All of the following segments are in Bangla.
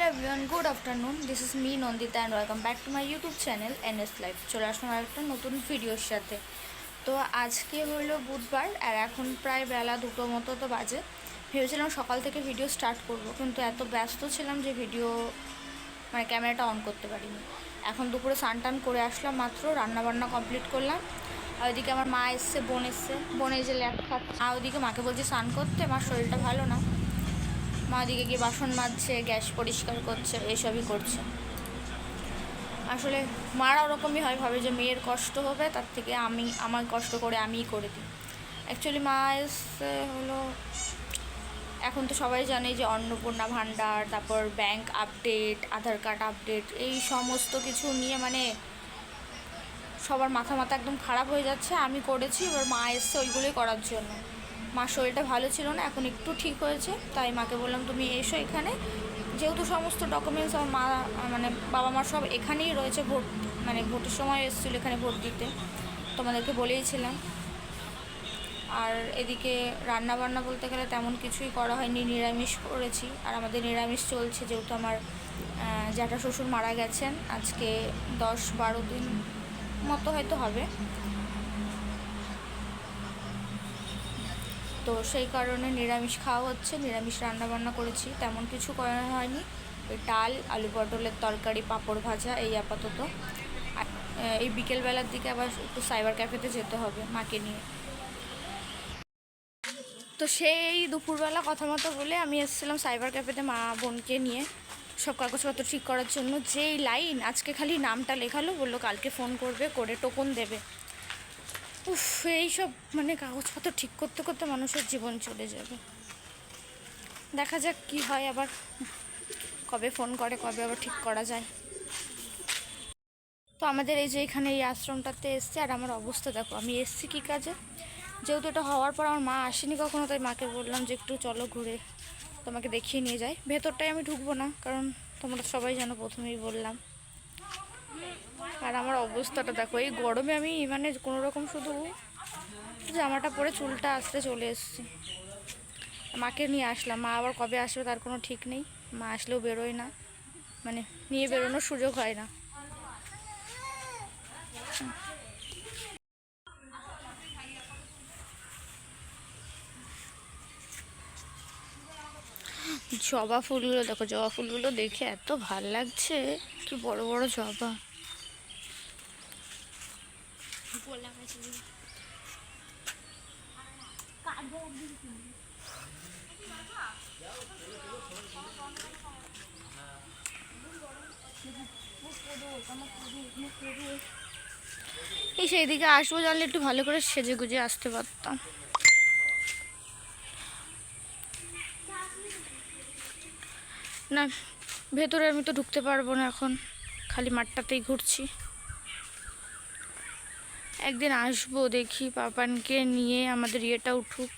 everyone, good afternoon. This is me Nandita and welcome back to my YouTube channel NS Life. চলে আসলাম একটা নতুন ভিডিওর সাথে। তো আজকে হলো বুধবার আর এখন প্রায় বেলা 2টো মতো তো বাজে। ভেবেছিলাম সকাল থেকে ভিডিও স্টার্ট করব, কিন্তু এত ব্যস্ত ছিলাম যে ভিডিও ক্যামেরাটা অন করতে পারিনি। এখন দুপুরে স্নান টান করে আসলাম, মাত্র রান্নাবান্না কমপ্লিট করলাম। আর ওইদিকে আমার মা এসছে, বোন এই যে ল্যাপ খাচ্ছে। আর ওইদিকে মাকে বলছি স্নান করতে, মার শরীরটা ভালো না। মা দিকে গিয়ে বাসন মাজছে, গ্যাস পরিষ্কার করছে, এসবই করছে। আসলে মারা ওরকমই হয়, ভাবে যে মেয়ের কষ্ট হবে, তার থেকে আমার কষ্ট করে আমিই করে দিই। অ্যাকচুয়ালি মা এসে হলো, এখন তো সবাই জানে যে অন্নপূর্ণা ভাণ্ডার, তারপর ব্যাংক আপডেট, আধার কার্ড আপডেট, এই সমস্ত কিছু নিয়ে সবার মাথা একদম খারাপ হয়ে যাচ্ছে। আমি করেছি, এবার মা এসছে ওইগুলোই করার জন্য। মার শরীরটা ভালো ছিল না, এখন একটু ঠিক হয়েছে, তাই মাকে বললাম তুমি এসো এখানে। যেহেতু সমস্ত ডকুমেন্টস আমার মা বাবা মার সব এখানেই রয়েছে, ভোটের সময় এসেছিলো এখানে ভোট দিতে, তোমাদেরকে বলেইছিলাম। আর এদিকে রান্না বান্না বলতে গেলে তেমন কিছুই করা হয়নি, নিরামিষ করেছি। আর আমাদের নিরামিষ চলছে, যেহেতু আমার জ্যাঠা শ্বশুর মারা গেছেন, আজকে 10-12 দিন মতো হয়তো হবে। তো সেই কারণে নিরামিষ খাওয়া হচ্ছে, নিরামিষ রান্নাবান্না করেছি, তেমন কিছু করা হয়নি। ওই ডাল, আলু পটলের তরকারি, পাঁপড় ভাজা, এই আপাতত। এই বিকেলবেলার দিকে আবার একটু সাইবার ক্যাফেতে যেতে হবে মাকে নিয়ে। তো সেই দুপুরবেলা কথা মতো বলে আমি এসেছিলাম সাইবার ক্যাফেতে মা বোনকে নিয়ে সব কাগজপত্র ঠিক করার জন্য। যেই লাইন, আজকে খালি নামটা লেখালো, বললো কালকে ফোন করবে, করে টোকন দেবে। উফ, এইসব কাগজপত্র ঠিক করতে করতে মানুষের জীবন চলে যাবে। দেখা যাক কি হয়, আবার কবে ফোন করে, কবে আবার ঠিক করা যায়। তো আমাদের এই যে এখানে এই আশ্রমটাতে এসছে, আর আমার অবস্থা দেখো, আমি এসছি কী কাজে। যেহেতু এটা হওয়ার পর আমার মা আসেনি কখনো, তাই মাকে বললাম যে একটু চলো ঘুরে তোমাকে দেখিয়ে নিয়ে যাই। ভেতরটায় আমি ঢুকবো না, কারণ তোমরা সবাই জানো, প্রথমেই বললাম। আর আমার অবস্থাটা দেখো, এই গরমে আমি কোনো রকম শুধু জামাটা পরে চুলটা আসতে চলে এসেছি। মাকে নিয়ে আসলাম, মা আবার কবে আসবে তার কোনো ঠিক নেই। মা আসলেও বেরোয় না, নিয়ে বেরোনোর সুযোগ হয় না। জবা ফুলগুলো দেখো, জবা ফুলগুলো দেখে এত ভাল লাগছে, কি বড় বড় জবা। এই সেই দিকে আসবো জানলে একটু ভালো করে সেজে গুজে আসতে পারতাম। না, ভেতরে আমি তো ঢুকতে পারবো না, এখন খালি মাঠটাতেই ঘুরছি। একদিন আসবো, দেখি পাপানকে নিয়ে আমাদের ইয়েটা উঠুক।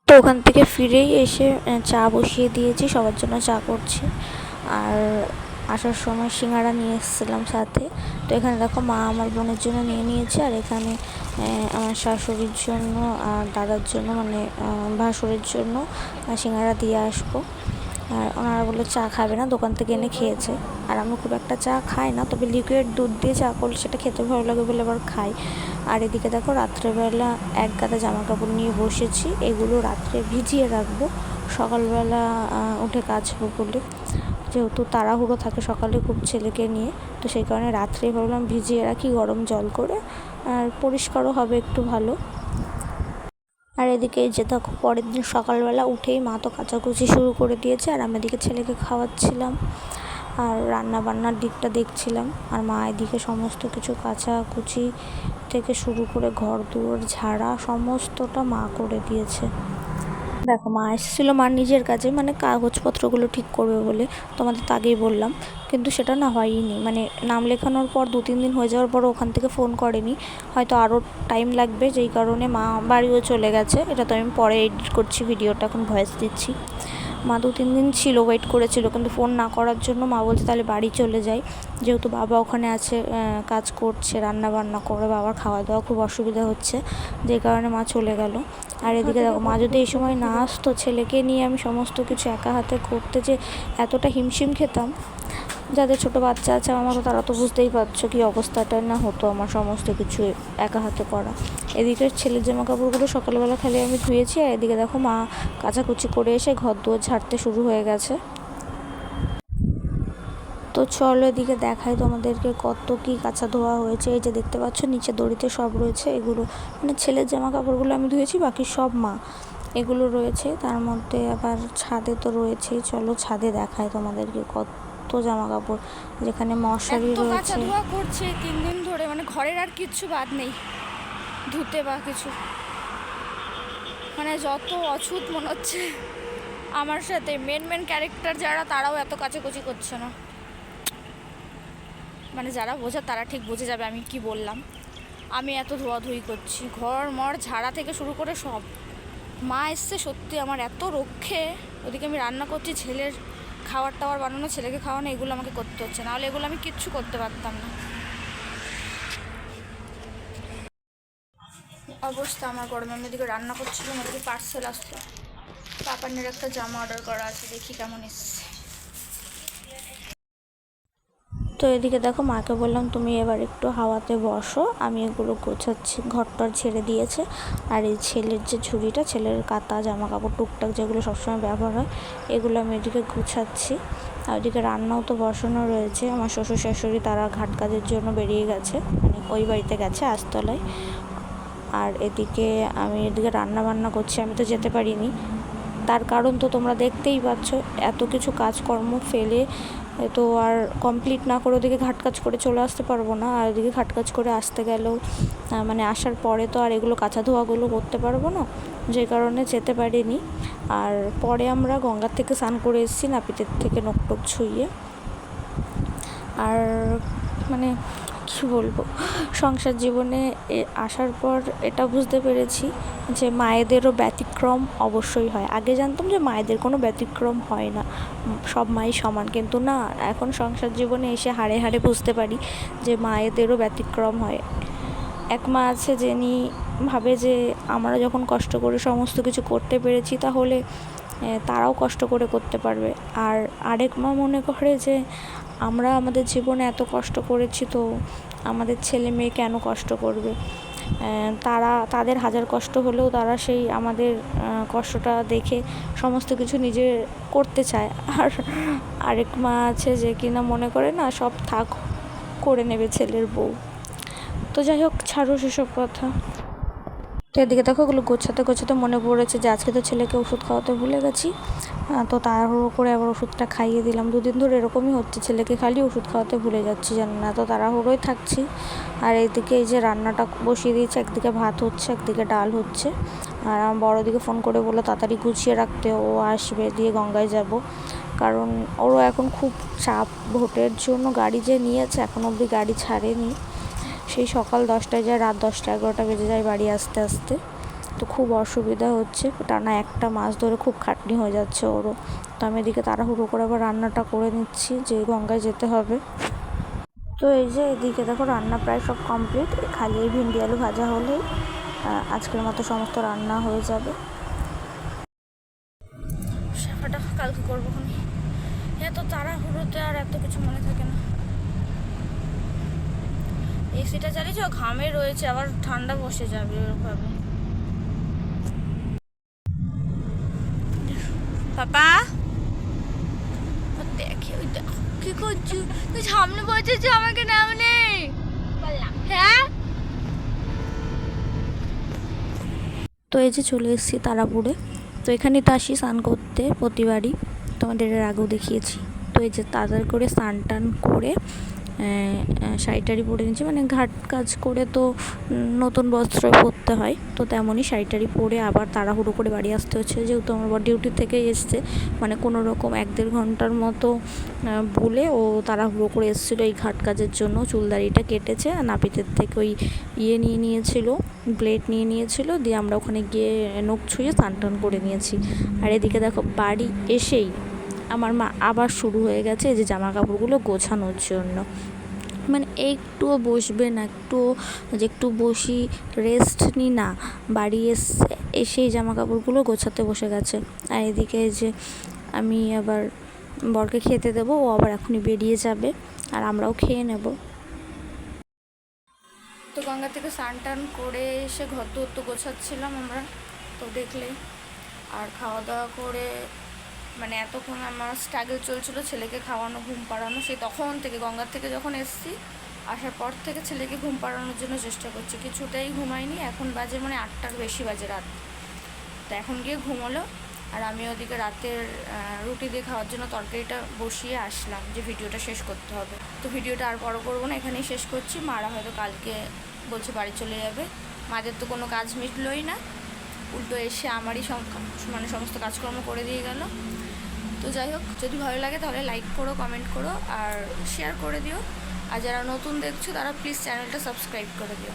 তো ওখান থেকে ফিরেই এসে চা বসিয়ে দিয়েছি, সবার জন্য চা করছি। আর আসার সময় সিঙ্গাড়া নিয়ে এসেছিলাম সাথে। তো এখানে দেখো মা আমার বোনের জন্য নিয়ে নিয়েছে, আর এখানে আমার শাশুড়ির জন্য আর দাদার জন্য ভাসুরের জন্য সিঙ্গাড়া দিয়ে আসবো। আর ওনারা বলে চা খাবে না, দোকান থেকে এনে খেয়েছে। আর আমি খুব একটা চা খাই না, তবে লিকুইড দুধ দিয়ে চা করলে সেটা খেতে ভালো লাগে বলে আবার খাই। আর এদিকে দেখো রাত্রেবেলা এক গাদা জামা কাপড় নিয়ে বসেছি, এগুলো রাত্রে ভিজিয়ে রাখবো, সকালবেলা উঠে কাচবো বলে। যেহেতু তাড়াহুড়ো থাকে সকালে খুব ছেলেকে নিয়ে, তো সেই কারণে রাত্রে ভাবলাম ভিজিয়ে রাখি গরম জল করে, আর পরিষ্কারও হবে একটু ভালো। আর এদিকে যে দেখো পরের দিন সকালবেলা উঠেই মা তো কাচাকুচি শুরু করে দিয়েছে, আর আমি এদিকে ছেলেকে খাওয়াচ্ছিলাম আর রান্না বান্নার দিকটা দেখছিলাম। আর মা এদিকে সমস্ত কিছু কাচাকুচি থেকে শুরু করে ঘর দুয়ার ঝাড়া সমস্তটা মা করে দিয়েছে। দেখো মা এসেছিলো মার নিজের কাজে, কাগজপত্রগুলো ঠিক করবে বলে, তোমাদের তো আগেই বললাম, কিন্তু সেটা না হয়নি। নাম লেখানোর পর 2-3 দিন হয়ে যাওয়ার পর ওখান থেকে ফোন করেনি, হয়তো আরও টাইম লাগবে, যেই কারণে মা বাড়িও চলে গেছে। এটা তো আমি পরে এডিট করছি ভিডিওটা, এখন ভয়েস দিচ্ছি। মা 2-3 দিন ছিল, ওয়েট করেছিল, কিন্তু ফোন না করার জন্য মা বলছে তাহলে বাড়ি চলে যাই, যেহেতু বাবা ওখানে আছে, কাজ করছে, রান্না বান্না করে, বাবার খাওয়া দাওয়া খুব অসুবিধা হচ্ছে, যে কারণে মা চলে গেল। আর এদিকে দেখো, মা যদি এই সময় না আসতো, ছেলেকে নিয়ে আমি সমস্ত কিছু একা হাতে করতে যে এতটা হিমশিম খেতাম। যাদের ছোট বাচ্চা আছে আমার মতো, তারা তো বুঝতেই পারছো কী অবস্থাটা না হতো আমার সমস্ত কিছু একা হাতে করা। এদিকে ছেলের জামা কাপড়গুলো সকালবেলা খালি আমি ধুয়েছি, আর এদিকে দেখো মা কাচাকুচি করে এসে ঘর দুয়ার ঝাড়তে শুরু হয়ে গেছে। তো চলো এদিকে দেখাই তোমাদেরকে কত কি কাঁচা ধোয়া হয়েছে। এই যে দেখতে পাচ্ছ নিচে দড়িতে সব রয়েছে, এগুলো মানে ছেলের জামা কাপড়গুলো আমি ধুয়েছি, বাকি সব মা এগুলো রয়েছে। তার মধ্যে আবার ছাদে তো রয়েছেই, চলো ছাদে দেখাই তোমাদেরকে কত জামা কাপড়, যেখানে মশারি রয়েছে। কাঁচা ধোয়া করছে 3 দিন ধরে, মানে ঘরের আর কিচ্ছু বাদ নেই ধুতে বা কিছু, মানে যত অছুত মনে হচ্ছে আমার সাথে। মেন ক্যারেক্টার যারা, তারাও এত কাচাকুচি করছে না, মানে যারা বোঝা তারা ঠিক বুঝে যাবে আমি কি বললাম। আমি এত ধোয়াধুয়ি করছি, ঘর মর ঝাড়া থেকে শুরু করে সব। মা এসছে সত্যি আমার এত রক্ষে, ওদিকে আমি রান্না করছি, ছেলের খাবার টাবার বানানো, ছেলেকে খাওয়ানো, এগুলো আমাকে করতে হচ্ছে, নাহলে এগুলো আমি কিচ্ছু করতে পারতাম না। অবস্থা আমার গরমে। আমি এদিকে রান্না করছিলাম, ওদিকে পার্সেল আসলো, পাপানের একটা জামা অর্ডার করা আছে, দেখি কেমন এসছে। তো এদিকে দেখো মাকে বললাম তুমি এবার একটু হাওয়াতে বসো, আমি এগুলো গোছাচ্ছি, ঘরটার ছেড়ে দিয়েছে। আর এই ছেলের যে ঝুড়িটা, ছেলের কাঁথা জামা কাপড় টুকটাক যেগুলো সবসময় ব্যবহার হয়, এগুলো আমি এদিকে গুছাচ্ছি। আর ওইদিকে রান্নাও তো বসানো রয়েছে, আমার শ্বশুর শাশুড়ি তারা ঘাট কাজের জন্য বেরিয়ে গেছে, মানে ওই বাড়িতে গেছে আস্তলায়। আর এদিকে আমি এদিকে রান্না বান্না করছি, আমি তো যেতে পারিনি, তার কারণ তো তোমরা দেখতেই পাচ্ছ, এত কিছু কাজকর্ম ফেলে তো আর কমপ্লিট না করে ওদিকে ঘাট কাজ করে চলে আসতে পারবো না। আর ওদিকে ঘাট কাজ করে আসতে গেলেও মানে আসার পরে তো আর এগুলো কাঁচা ধোয়াগুলো করতে পারবো না, যে কারণে যেতে পারিনি। আর পরে আমরা গঙ্গার থেকে স্নান করে এসেছি, নাপিতের থেকে নখটক ছুঁয়ে। আর মানে কী বলবো, সংসার জীবনে আসার পর এটা বুঝতে পেরেছি যে মায়েদেরও ব্যতিক্রম অবশ্যই হয়। আগে জানতাম যে মায়েদের কোনো ব্যতিক্রম হয় না, সব মাই সমান, কিন্তু না, এখন সংসার জীবনে এসে হাড়ে হাড়ে বুঝতে পারি যে মায়েদেরও ব্যতিক্রম হয়। এক মা আছে যিনি ভাবে যে আমরা যখন কষ্ট করে সমস্ত কিছু করতে পেরেছি, তাহলে তারাও কষ্ট করে করতে পারবে। আর আরেক মা মনে করে যে আমরা আমাদের জীবনে এত কষ্ট করেছি, তো আমাদের ছেলে মেয়ে কেন কষ্ট করবে, তাদের হাজার কষ্ট হলেও তারা সেই আমাদের কষ্টটা দেখে সমস্ত কিছু নিজে করতে চায়। আর আরেক মা আছে যে কিনা মনে করে না, সব থাক, করে নেবে ছেলের বউ। তো যাই হোক, ছাড়ো সেসব কথা। তো এদিকে দেখো ওগুলো গোছাতে গোছাতে মনে পড়েছে যে আজকে তো ছেলেকে ওষুধ খাওয়াতে ভুলে গেছি, তো তাড়াহুড়ো করে আবার ওষুধটা খাইয়ে দিলাম। 2 দিন ধরে এরকমই হচ্ছে, ছেলেকে খালি ওষুধ খাওয়াতে ভুলে যাচ্ছি, জানো না, তো তাড়াহুড়োই থাকছি। আর এইদিকে এই যে রান্নাটা বসিয়ে দিয়েছে, একদিকে ভাত হচ্ছে, একদিকে ডাল হচ্ছে। আর আমার বড়দিকে ফোন করে বললো তাড়াতাড়ি গুছিয়ে রাখতে, ও আসবে, দিয়ে গঙ্গায় যাব, কারণ ওরও এখন খুব চাপ, ভোটের জন্য গাড়ি যে নিয়েছে এখন অবধি গাড়ি ছাড়েনি, সেই সকাল 10টায় যায়, রাত 10টা 11টা বেজে যায় বাড়ি আসতে আসতে। তো খুব অসুবিধা হচ্ছে, টানা 1 মাস ধরে খুব খাটনি হয়ে যাচ্ছে ওরও। তো আমি এদিকে তাড়াহুড়ো করে আবার রান্নাটা করে নিচ্ছি, যে গঙ্গায় যেতে হবে। তো এই যে এদিকে দেখো রান্না প্রায় সব কমপ্লিট, খালি এই ভিন্ডি আলু ভাজা হলেই আজকের মতো সমস্ত রান্না হয়ে যাবে। শাখাটা কালকে করবো, এত তাড়াহুড়োতে আর এত কিছু মনে থাকে না। এসিটা চালিয়েছি, ঘামে রয়েছে, আবার ঠান্ডা বসে যাবে ওরকমভাবে। পাপা দেখে, ওই দেখো কি করছি, তুই সামনে বসেছি, আমাকে নাম নেই, হ্যাঁ। তো এই যে চলে এসেছি তারাপুরে, তো এখানেই তো আসি স্নান করতে প্রতিবারই, তোমাদের এর আগেও দেখিয়েছি। তো এই যে তাড়াতাড়ি করে স্নান টান করে শাড়ি টাড়ি পরে নিয়েছি, মানে ঘাট কাজ করে তো নতুন বস্ত্র পরতে হয়, তো তেমনই শাড়ি টাড়ি পরে আবার তাড়াহুড়ো করে বাড়ি আসতে হচ্ছে, যেহেতু আমার ডিউটি থেকে এসছে, মানে কোনো রকম 1-1.5 ঘন্টার মতো বলে ও তাড়াহুড়ো করে এসেছিলো এই ঘাট কাজের জন্য। চুলদাড়িটা কেটেছে আর নাপিতের থেকে ওই নিয়ে নিয়েছিল, ব্লেড নিয়ে নিয়েছিল, দিয়ে আমরা ওখানে গিয়ে নখ ছুঁয়ে স্নান টান করে নিয়েছি। আর এদিকে দেখো বাড়ি এসেই আমার মা আবার শুরু হয়ে গেছে এই যে জামা কাপড়গুলো গোছানোর জন্য, মানে একটুও বসবে না, একটু বসি রেস্ট নিই না, বাড়ি এসেই জামা কাপড়গুলো গোছাতে বসে গেছে। আর এদিকে যে আমি আবার বরকে খেতে দেবো, ও আবার এখনই বেরিয়ে যাবে আর আমরাও খেয়ে নেব। তো গঙ্গা থেকে স্নান টান করে এসে ঘর দৌড় তো গোছাচ্ছিলাম আমরা, তো দেখলে। আর খাওয়া দাওয়া করে মানে এতক্ষণ আমার স্ট্রাগল চলছিল ছেলেকে খাওয়ানো, ঘুম পাড়ানো, সেই তখন থেকে গঙ্গার থেকে যখন এসেছি আসার পর থেকে ছেলেকে ঘুম পাড়ানোর জন্য চেষ্টা করছি, কিছুতেই ঘুমাইনি। এখন বাজে মানে 8টার বেশি বাজে রাত, তো এখন গিয়ে ঘুমোলো। আর আমি ওদিকে রাতের রুটি দিয়ে খাওয়ার জন্য তরকারিটা বসিয়ে আসলাম, যে ভিডিওটা শেষ করতে হবে। তো ভিডিওটা আর বড় করবো না, এখানেই শেষ করছি। মারা হয়তো কালকে বলছে বাড়ি চলে যাবে, মাদের তো কোনো কাজ মিটলই না, উল্টো এসে আমারই মানে সমস্ত কাজকর্ম করে দিয়ে গেল। তো যাই হোক, যদি ভালো লাগে তাহলে লাইক করো, কমেন্ট করো আর শেয়ার করে দিও। আর যারা নতুন দেখছো তারা প্লিজ চ্যানেলটা সাবস্ক্রাইব করে দিও।